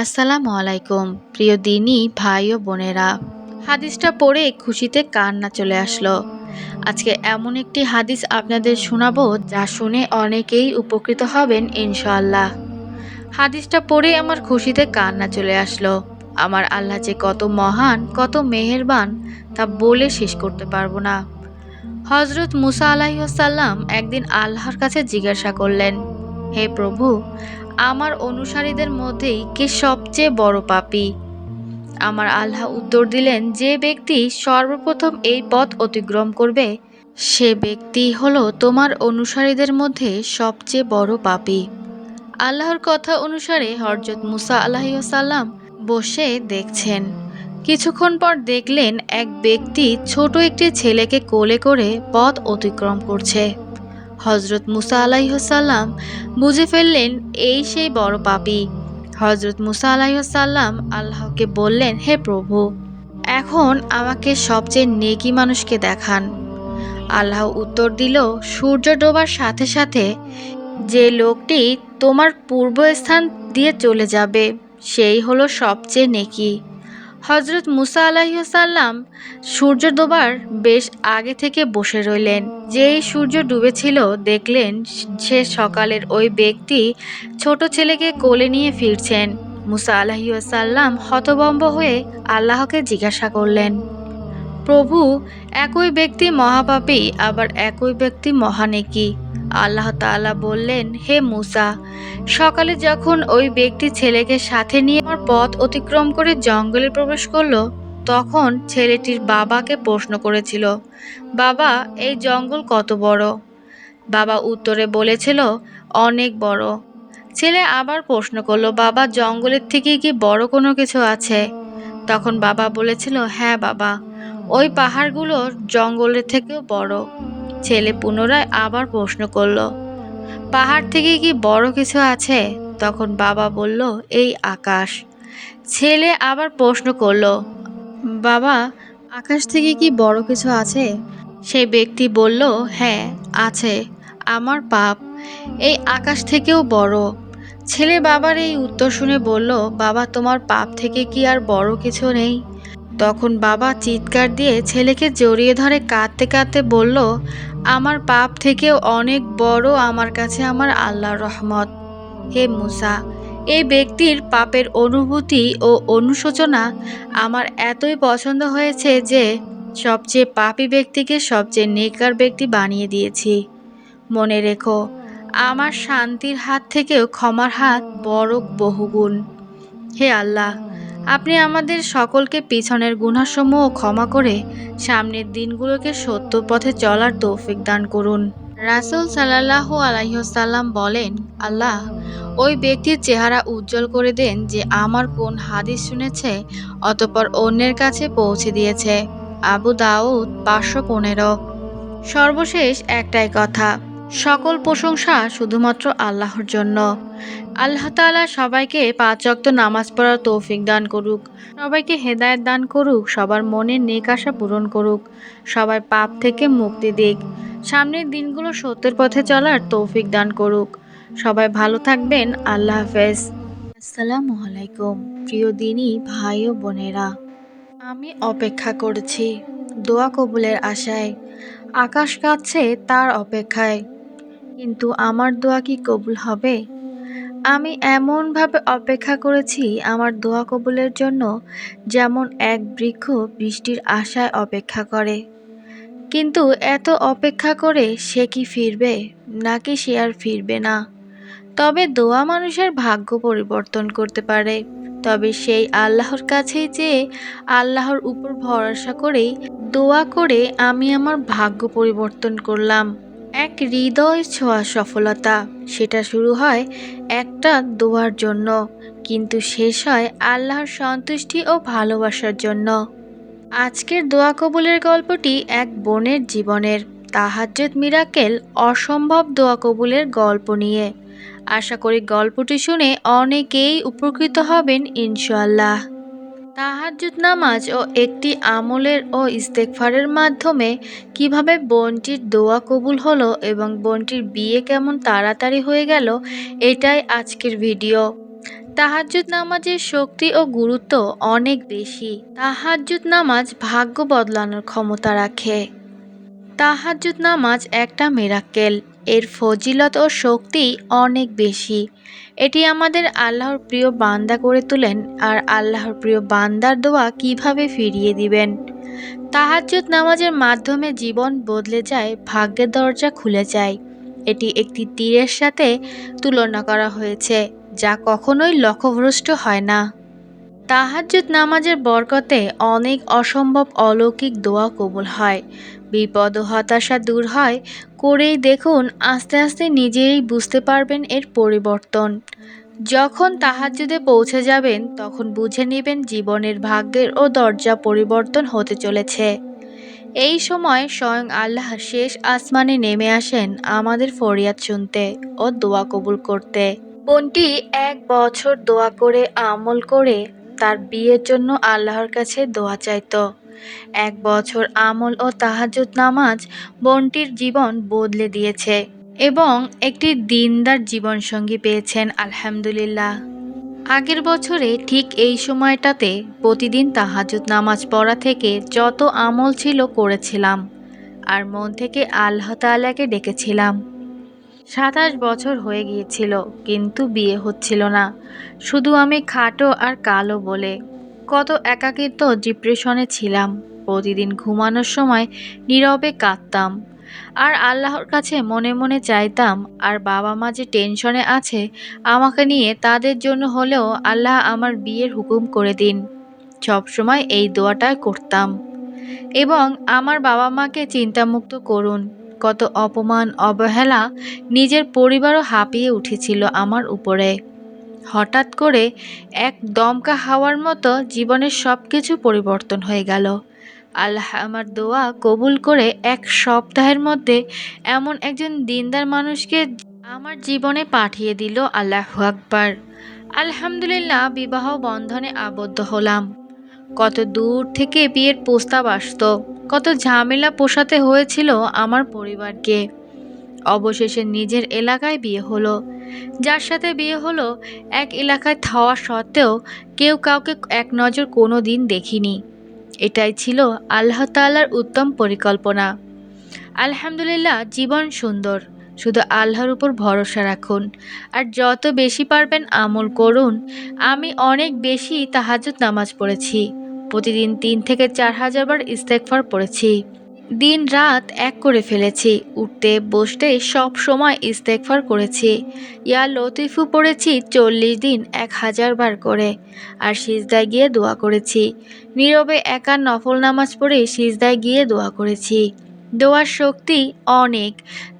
আসসালামু আলাইকুম প্রিয় দিনী ভাই ও বোনেরা। হাদিসটা পড়ে খুশিতে কান্না চলে আসলো। আজকে এমন একটি হাদিস আপনাদের শোনাবো যা শুনে অনেকেই উপকৃত হবেন ইনশাআল্লাহ। হাদিসটা পড়ে আমার খুশিতে কান্না চলে আসলো। আমার আল্লাহ যে কত মহান, কত মেহেরবান তা বলে শেষ করতে পারবো না। হযরত মুসা আলাইহিসসালাম একদিন আল্লাহর কাছে জিজ্ঞাসা করলেন, হে প্রভু, আমার অনুসারীদের মধ্যেই কে সবচেয়ে বড় পাপী? আমার আল্লাহ উত্তর দিলেন, যে ব্যক্তি সর্বপ্রথম এই পথ অতিক্রম করবে সে ব্যক্তি হলো তোমার অনুসারীদের মধ্যে সবচেয়ে বড় পাপী। আল্লাহর কথা অনুসারে হযরত মুসা আলাইহিসসালাম বসে দেখছেন। কিছুক্ষণ পর দেখলেন এক ব্যক্তি ছোট একটি ছেলেকে কোলে করে পথ অতিক্রম করছে। হযরত মুসা আলাইহিসসালাম বুঝে ফেললেন এই সেই বড় পাপী। হযরত মুসা আলাইহিসসালাম আল্লাহকে বললেন, হে প্রভু, এখন আমাকে সবচেয়ে নেকি মানুষকে দেখান। আল্লাহ উত্তর দিল, সূর্য ডোবার সাথে সাথে যে লোকটি তোমার পূর্বস্থান দিয়ে চলে যাবে সেই হলো সবচেয়ে নেকি। হযরত মুসা আলাইহিসসালাম সূর্য ডোবার বেশ আগে থেকে বসে রইলেন। যেই সূর্য ডুবেছিল দেখলেন সে সকালের ওই ব্যক্তি ছোট ছেলেকে কোলে নিয়ে ফিরছেন। মুসা আলাইহিসসালাম হতভম্ব হয়ে আল্লাহকে জিজ্ঞাসা করলেন, প্রভু, একই ব্যক্তি মহাপাপী আবার একই ব্যক্তি মহানেকি। আল্লাহ তাআলা বললেন, হে মুসা, সকালে যখন ওই ব্যক্তি ছেলেকে সাথে নিয়ে আমার পথ অতিক্রম করে জঙ্গলে প্রবেশ করলো তখন ছেলেটির বাবাকে প্রশ্ন করেছিল, বাবা, এই জঙ্গল কত বড়? বাবা উত্তরে বলেছিল, অনেক বড়। ছেলে আবার প্রশ্ন করলো, বাবা, জঙ্গলের থেকে কি বড় কোনো কিছু আছে? তখন বাবা বলেছিল, হ্যাঁ বাবা, ওই পাহাড়গুলো জঙ্গলের থেকেও বড়। ছেলে পুনরায় আবার প্রশ্ন করলো, পাহাড় থেকে কি বড় কিছু আছে? তখন বাবা বলল, এই আকাশ। ছেলে আবার প্রশ্ন করলো, বাবা, আকাশ থেকে কি বড় কিছু আছে? সেই ব্যক্তি বলল, হ্যাঁ আছে, আমার পাপ এই আকাশ থেকেও বড়। ছেলে বাবার এই উত্তর শুনে বলল, বাবা, তোমার পাপ থেকে কি আর বড় কিছু নেই? তখন বাবা চিৎকার দিয়ে ছেলেকে জড়িয়ে ধরে কাঁদতে কাঁদতে বলল, আমার পাপ থেকেও অনেক বড় আমার কাছে আমার আল্লাহর রহমত। হে মুসা, এই ব্যক্তির পাপের অনুভূতি ও অনুশোচনা আমার এতই পছন্দ হয়েছে যে সবচেয়ে পাপী ব্যক্তিকে সবচেয়ে নেককার ব্যক্তি বানিয়ে দিয়েছি। মনে রেখো, আমার শান্তির হাত থেকেও ক্ষমার হাত বড় বহুগুণ। হে আল্লাহ, আপনি আমাদের সকলকে পিছনের গুনাহসমূহ ক্ষমা করে সামনের দিনগুলোকে সত্য পথে চলার তৌফিক দান করুন। রাসূল সাল্লাল্লাহু আলাইহি ওয়াসাল্লাম বলেন, আল্লাহ ওই ব্যক্তির চেহারা উজ্জ্বল করে দেন যে আমার কোন হাদিস শুনেছে অতঃপর অন্যের কাছে পৌঁছে দিয়েছে। আবু দাউদ 515। সর্বশেষ একটাই কথা, সকল প্রশংসা শুধুমাত্র আল্লাহর জন্য। আল্লাহ তাআলা সবাইকে 5 ওয়াক্ত নামাজ পড়ার তৌফিক দান করুক, সবাইকে হেদায়েত দান করুক, সবার মনের নেক আশা পূরণ করুক, সবাই পাপ থেকে মুক্তি দিক, সামনের দিনগুলো সত্যের পথে চলার তৌফিক দান করুক। সবাই ভালো থাকবেন। আল্লাহ হাফেজ। আসসালামু আলাইকুম প্রিয় দিনী ভাই ও বোনেরা। আমি অপেক্ষা করেছি দোয়া কবুলের আশায়। আকাশ কাঁদছে তার অপেক্ষায়, কিন্তু আমার দোয়া কি কবুল হবে? আমি এমনভাবে অপেক্ষা করেছি আমার দোয়া কবুলের জন্য যেমন এক বৃক্ষ বৃষ্টির আশায় অপেক্ষা করে। কিন্তু এত অপেক্ষা করে সে কি ফিরবে, নাকি সে আর ফিরবে না? তবে দোয়া মানুষের ভাগ্য পরিবর্তন করতে পারে। তবে সেই আল্লাহর কাছেই চেয়ে আল্লাহর উপর ভরসা করেই দোয়া করে আমি আমার ভাগ্য পরিবর্তন করলাম। এক হৃদয় ছোঁয়া সফলতা, সেটা শুরু হয় একটা দোয়ার জন্য, কিন্তু শেষ হয় আল্লাহর সন্তুষ্টি ও ভালোবাসার জন্য। আজকের দোয়া কবুলের গল্পটি এক বোনের জীবনের তাহাজ্জুদ মিরাকেল, অসম্ভব দোয়া কবুলের গল্প নিয়ে। আশা করি গল্পটি শুনে অনেকেই উপকৃত হবেন ইনশাআল্লাহ। তাহাজ্জুদ নামাজ ও একটি আমলের ও ইস্তেগফারের মাধ্যমে কিভাবে বোনটির দোয়া কবুল হলো এবং বোনটির বিয়ে কেমন তাড়াতাড়ি হয়ে গেল, এটাই আজকের ভিডিও। তাহাজ্জুদ নামাজের শক্তি ও গুরুত্ব অনেক বেশি। তাহাজ্জুদ নামাজ ভাগ্য বদলানোর ক্ষমতা রাখে। তাহাজ্জুদ নামাজ একটা মিরাক্কেল। এর ফজিলত ও শক্তি অনেক বেশি। এটি আমাদের আল্লাহর প্রিয় বান্দা করে তোলেন। আর আল্লাহর প্রিয় বান্দার দোয়া কিভাবে ফিরিয়ে দিবেন। তাহাজ্জুদ নামাজের মাধ্যমে জীবন বদলে যায়, ভাগ্যের দরজা খুলে যায়। এটি একটি তীরের সাথে তুলনা করা হয়েছে, যা কখনোই লক্ষ্যভ্রষ্ট হয় না। তাহাজ্জুদ নামাজের বরকতে অনেক অসম্ভব অলৌকিক দোয়া কবুল হয়। বিপদ ও হতাশা দূর হয়। করেই দেখুন, আস্তে আস্তে নিজেই বুঝতে পারবেন এর পরিবর্তন। যখন তাহাজ্জুদে পৌঁছে যাবেন, তখন বুঝে নেবেন জীবনের ভাগ্যের ও দরজা পরিবর্তন হতে চলেছে। এই সময় স্বয়ং আল্লাহ শেষ আসমানে নেমে আসেন আমাদের ফরিয়াদ শুনতে ও দোয়া কবুল করতে। বোনটি 1 বছর দোয়া করে আমল করে তার বিয়ের জন্য আল্লাহর কাছে দোয়া চাইতো। 1 বছর আমল ও তাহাজ্জুদ নামাজ বোনটির জীবন বদলে দিয়েছে এবং একটি দিনদার জীবনসঙ্গী পেয়েছেন, আলহামদুলিল্লাহ। আগের বছরে ঠিক এই সময়টাতে প্রতিদিন তাহাজ্জুদ নামাজ পড়া থেকে যত আমল ছিল করেছিলাম, আর মন থেকে আল্লাহ তাআলাকে ডেকেছিলাম। 27 বছর হয়ে গিয়েছিল, কিন্তু বিয়ে হচ্ছিল না, শুধু আমি খাটো আর কালো বলে। কত একাকিত্ব, ডিপ্রেশনে ছিলাম। প্রতিদিন ঘুমানোর সময় নীরবে কাঁদতাম আর আল্লাহর কাছে মনে মনে চাইতাম, আর বাবা মা যে টেনশনে আছে আমাকে নিয়ে, তাদের জন্য হলেও আল্লাহ আমার বিয়ের হুকুম করে দিন। সবসময় এই দোয়াটাই করতাম এবং আমার বাবা মাকে চিন্তামুক্ত করুন। কত অপমান, অবহেলা, নিজের পরিবারও হাঁপিয়ে উঠেছিল আমার উপরে। হঠাৎ করে এক দমকা হাওয়ার মতো জীবনের সবকিছু পরিবর্তন হয়ে গেল। আল্লাহ আমার দোয়া কবুল করে 1 সপ্তাহের মধ্যে এমন একজন দিনদার মানুষকে আমার জীবনে পাঠিয়ে দিল। আল্লাহু আকবার। আলহামদুলিল্লাহ, বিবাহ বন্ধনে আবদ্ধ হলাম। কত দূর থেকে বিয়ের প্রস্তাব আসতো, কত ঝামেলা পোষাতে হয়েছিল আমার পরিবারকে। অবশেষে নিজের এলাকায় বিয়ে হলো। যার সাথে বিয়ে হলো, এক এলাকায় হওয়া সত্ত্বেও কেউ কাউকে এক নজর কোনো দিন দেখিনি। এটাই ছিল আল্লাহ তাআলার উত্তম পরিকল্পনা। আলহামদুলিল্লাহ, জীবন সুন্দর। শুধু আল্লাহর উপর ভরসা রাখুন আর যত বেশি পারবেন আমল করুন। আমি অনেক বেশি তাহাজ্জুদ নামাজ পড়েছি। প্রতিদিন 3 থেকে 4 হাজার বার ইস্তেগফার পড়েছি। দিন রাত এক করে ফেলেছি। উঠতে বসতে সব সময় ইস্তেগফার করেছি। ইয়া লতিফু পড়েছি 40 দিন 1000 বার করে। আর সিজদায় গিয়ে দোয়া করেছি। নীরবে একা নফল নামাজ পড়ে সিজদায় গিয়ে দোয়া করেছি। দোয়ার শক্তি অনেক,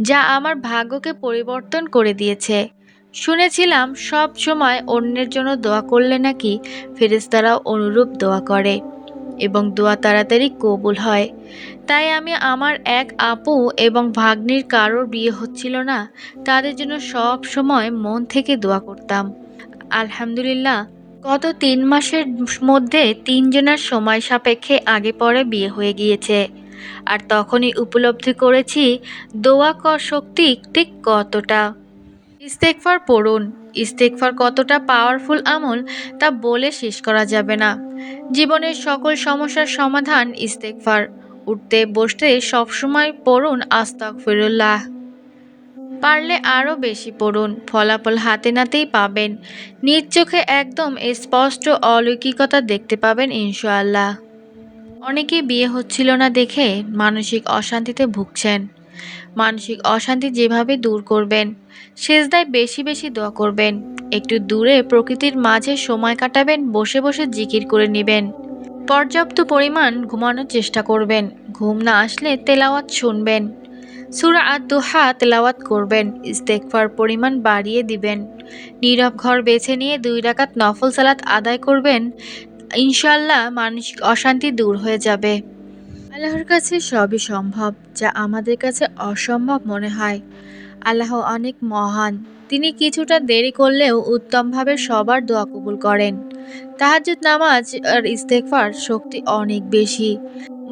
যা আমার ভাগ্যকে পরিবর্তন করে দিয়েছে। শুনেছিলাম সব সময় অন্যের জন্য দোয়া করলে নাকি ফেরেশতারাও অনুরূপ দোয়া করে এবং দোয়া তাড়াতাড়ি কবুল হয়। তাই আমি আমার এক আপু এবং ভাগ্নির কারোর বিয়ে হচ্ছিল না, তাদের জন্য সব সময় মন থেকে দোয়া করতাম। আলহামদুলিল্লাহ, গত 3 মাসের মধ্যে 3 জনের সময় সাপেক্ষে আগে পরে বিয়ে হয়ে গিয়েছে। আর তখনই উপলব্ধি করেছি দোয়া শক্তি ঠিক কতটা। ইস্তেগফার পড়ুন। ইস্তেগফার কতটা পাওয়ারফুল আমল তা বলে শেষ করা যাবে না। জীবনের সকল সমস্যার সমাধান ইস্তেগফার। উঠতে বসতে সবসময় পড়ুন আস্তাগফিরুল্লাহ। পারলে আরও বেশি পড়ুন। ফলাফল হাতে নাতেই পাবেন। নিজ চোখে একদম স্পষ্ট অলৌকিকতা দেখতে পাবেন ইনশাআল্লাহ। অনেকে বিয়ে হচ্ছিল না দেখে মানসিক অশান্তিতে ভুগছেন। মানসিক অশান্তি যেভাবে দূর করবেন, সেজদায় বেশি বেশি দোয়া করবেন, একটু দূরে প্রকৃতির মাঝে সময় কাটাবেন, বসে বসে জিকির করে নেবেন, পর্যাপ্ত পরিমাণ ঘুমানোর চেষ্টা করবেন, ঘুম না আসলে তেলাওয়াত শুনবেন, সূরা আদ-দুহা তেলাওয়াত করবেন, ইস্তেগফার পরিমাণ বাড়িয়ে দিবেন, নীরব ঘর বেছে নিয়ে 2 রাকাত নফল সালাত আদায় করবেন। ইনশাআল্লাহ মানসিক অশান্তি দূর হয়ে যাবে। আল্লাহর কাছে সবই সম্ভব, যা আমাদের কাছে অসম্ভব মনে হয়। আল্লাহ অনেক মহান। তিনি কিছুটা দেরি করলেও উত্তমভাবে সবার দোয়া কবুল করেন। তাহাজ্জুদ নামাজ আর ইস্তেগফার শক্তি অনেক বেশি।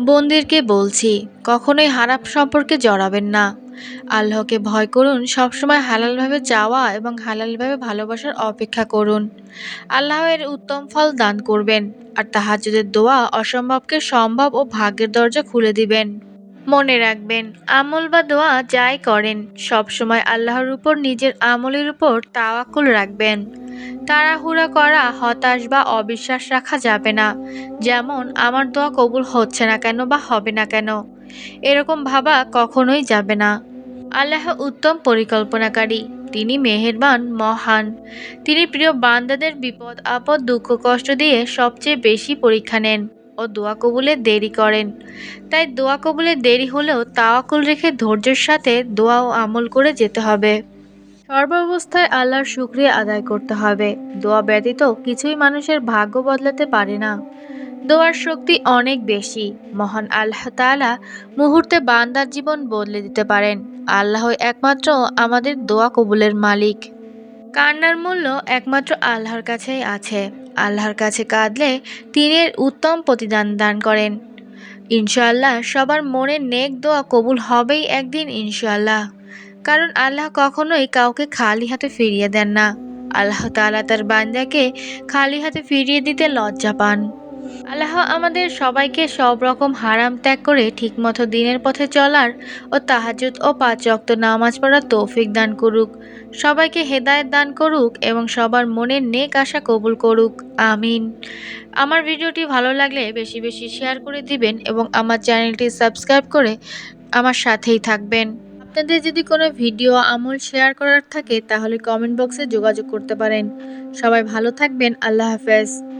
বোনদেরকে বলছি, কখনোই হারাম সম্পর্কে জড়াবেন না। আল্লাহকে ভয় করুন, সবসময় হালালভাবে চাওয়া এবং হালালভাবে ভালোবাসার অপেক্ষা করুন। আল্লাহ এর উত্তম ফল দান করবেন, আর তাহাজ্জুদের দোয়া অসম্ভবকে সম্ভব ও ভাগ্যের দরজা খুলে দিবেন। মনে রাখবেন, আমল বা দোয়া যাই করেন, সবসময় আল্লাহর উপর নিজের আমলের উপর তাওয়াক্কুল রাখবেন। তাড়াহুড়া করা, হতাশ বা অবিশ্বাস রাখা যাবে না। যেমন, আমার দোয়া কবুল হচ্ছে না কেন বা হবে না কেন, এরকম ভাবা কখনোই যাবে না। আল্লাহ উত্তম পরিকল্পনাকারী, তিনি মেহেরবান, মহান। তিনি প্রিয় বান্দাদের বিপদ আপদ দুঃখ কষ্ট দিয়ে সবচেয়ে বেশি পরীক্ষা নেন ও দোয়া কবুলে দেরি করেন। তাই দোয়া কবুলে দেরি হলেও তাওয়াক্কুল রেখে ধৈর্যের সাথে দোয়া ও আমল করে যেতে হবে। সর্বাবস্থায় আল্লাহর শুকরিয়া আদায় করতে হবে। দোয়া ব্যতীত কিছুই মানুষের ভাগ্য বদলাতে পারে না। দোয়ার শক্তি অনেক বেশি। মহান আল্লাহ তাআলা মুহূর্তে বান্দার জীবন বদলে দিতে পারেন। আল্লাহ একমাত্র আমাদের দোয়া কবুলের মালিক। কান্নার মূল্য একমাত্র আল্লাহর কাছেই আছে। আল্লাহর কাছে কাঁদলে তিনি এর উত্তম প্রতিদান দান করেন। ইনশাআল্লাহ সবার মনের নেক দোয়া কবুল হবেই একদিন, ইনশাআল্লাহ। কারণ আল্লাহ কখনোই কাউকে খালি হাতে ফিরিয়ে দেন না। আল্লাহ তাআলা তার বান্দাকে খালি হাতে ফিরিয়ে দিতে লজ্জা পান। আল্লাহ আমাদের সবাইকে সব রকম হারাম ত্যাগ করে ঠিকমতো দিনের পথে চলার ও তাহাজ্জুদ ও ৫ ওয়াক্ত নামাজ পড়ার তৌফিক দান করুক। সবাইকে হেদায়েত দান করুক এবং সবার মনের নেক আশা কবুল করুক। আমিন। আমার ভিডিওটি ভালো লাগলে বেশি বেশি শেয়ার করে দিবেন এবং আমার চ্যানেলটি সাবস্ক্রাইব করে আমার সাথেই থাকবেন। আপনাদের যদি কোনো ভিডিও আমল শেয়ার করার থাকে তাহলে কমেন্ট বক্সে যোগাযোগ করতে পারেন। সবাই ভালো থাকবেন। আল্লাহ হাফেজ।